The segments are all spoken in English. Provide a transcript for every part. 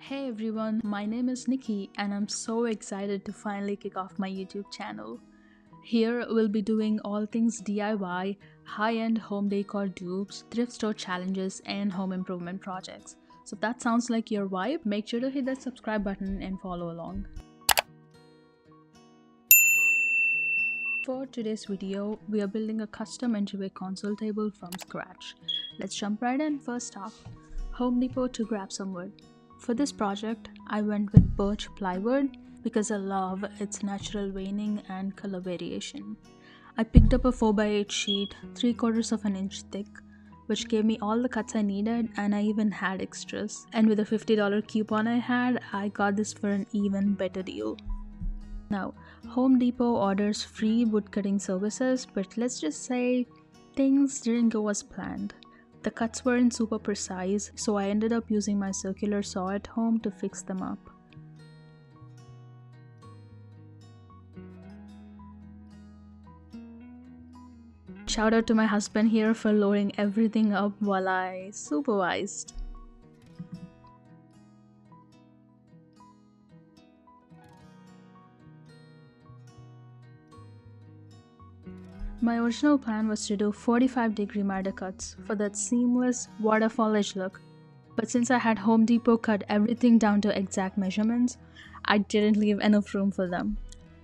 Hey everyone, my name is Nikki and I'm so excited to finally kick off my YouTube channel. Here we'll be doing all things DIY, high-end home decor dupes, thrift store challenges and home improvement projects. So if that sounds like your vibe, make sure to hit that subscribe button and follow along. For today's video, we are building a custom entryway console table from scratch. Let's jump right in. First off, Home Depot to grab some wood. For this project, I went with birch plywood because I love its natural veining and color variation. I picked up a 4x8 sheet 3/4 of an inch thick, which gave me all the cuts I needed, and I even had extras. And with a $50 coupon I had, I got this for an even better deal. Now, Home Depot orders free wood cutting services, but let's just say things didn't go as planned. The cuts weren't super precise, so I ended up using my circular saw at home to fix them up. Shout out to my husband here for loading everything up while I supervised. My original plan was to do 45-degree miter cuts for that seamless waterfall edge look, but since I had Home Depot cut everything down to exact measurements, I didn't leave enough room for them.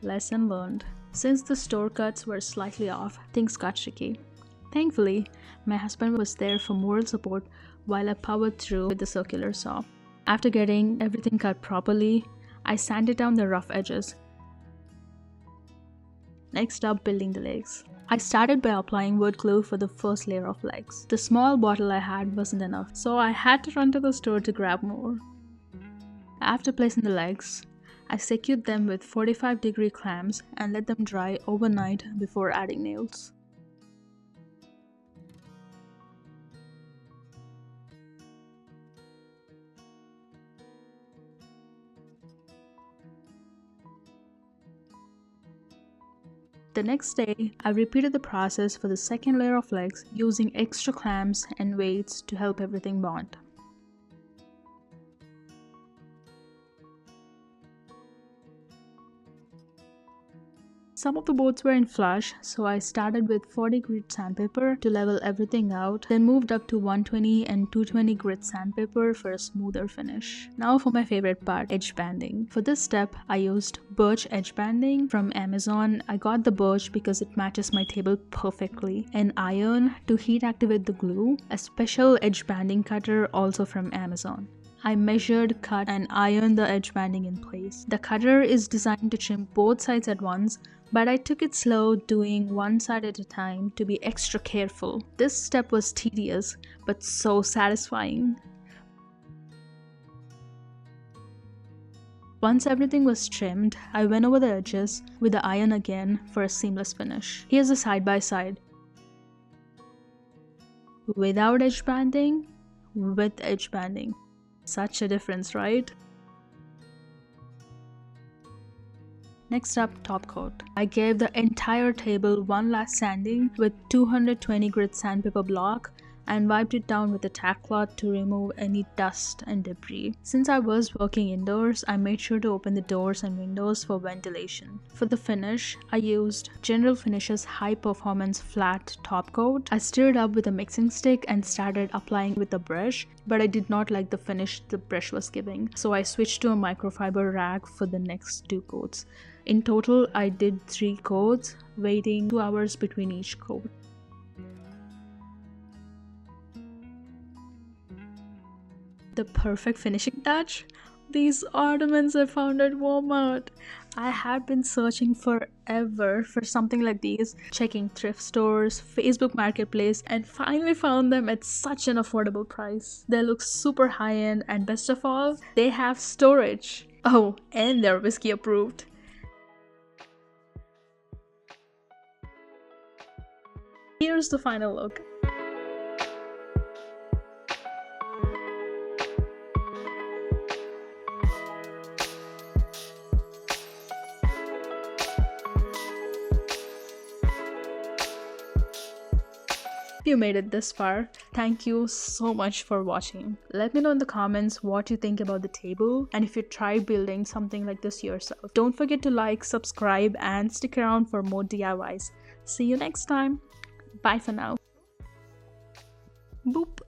Lesson learned. Since the store cuts were slightly off, things got tricky. Thankfully, my husband was there for moral support while I powered through with the circular saw. After getting everything cut properly, I sanded down the rough edges. Next up, building the legs. I started by applying wood glue for the first layer of legs. The small bottle I had wasn't enough, so I had to run to the store to grab more. After placing the legs, I secured them with 45-degree clamps and let them dry overnight before adding nails. The next day, I repeated the process for the second layer of legs using extra clamps and weights to help everything bond. Some of the boards were in flush, so I started with 40 grit sandpaper to level everything out, then moved up to 120 and 220 grit sandpaper for a smoother finish. Now for my favorite part, edge banding. For this step, I used birch edge banding from Amazon. I got the birch because it matches my table perfectly. An iron to heat activate the glue, a special edge banding cutter also from Amazon. I measured, cut, and ironed the edge banding in place. The cutter is designed to trim both sides at once, but I took it slow, doing one side at a time to be extra careful. This step was tedious, but so satisfying. Once everything was trimmed, I went over the edges with the iron again for a seamless finish. Here's a side-by-side. Without edge banding, with edge banding. Such a difference, right? Next up, top coat. I gave the entire table one last sanding with 220 grit sandpaper block and wiped it down with a tack cloth to remove any dust and debris. Since I was working indoors, I made sure to open the doors and windows for ventilation. For the finish, I used General Finishes High Performance Flat Top Coat. I stirred up with a mixing stick and started applying with a brush, but I did not like the finish the brush was giving, so I switched to a microfiber rag for the next 2 coats. In total, I did 3 coats, waiting 2 hours between each coat. The perfect finishing touch? These ornaments I found at Walmart. I had been searching forever for something like these, checking thrift stores, Facebook Marketplace, and finally found them at such an affordable price. They look super high-end, and best of all, they have storage. Oh, and they're whiskey approved. Here's the final look. If you made it this far, thank you so much for watching. Let me know in the comments what you think about the table and if you try building something like this yourself. Don't forget to like, subscribe, and stick around for more DIYs. See you next time. Bye for now. Boop.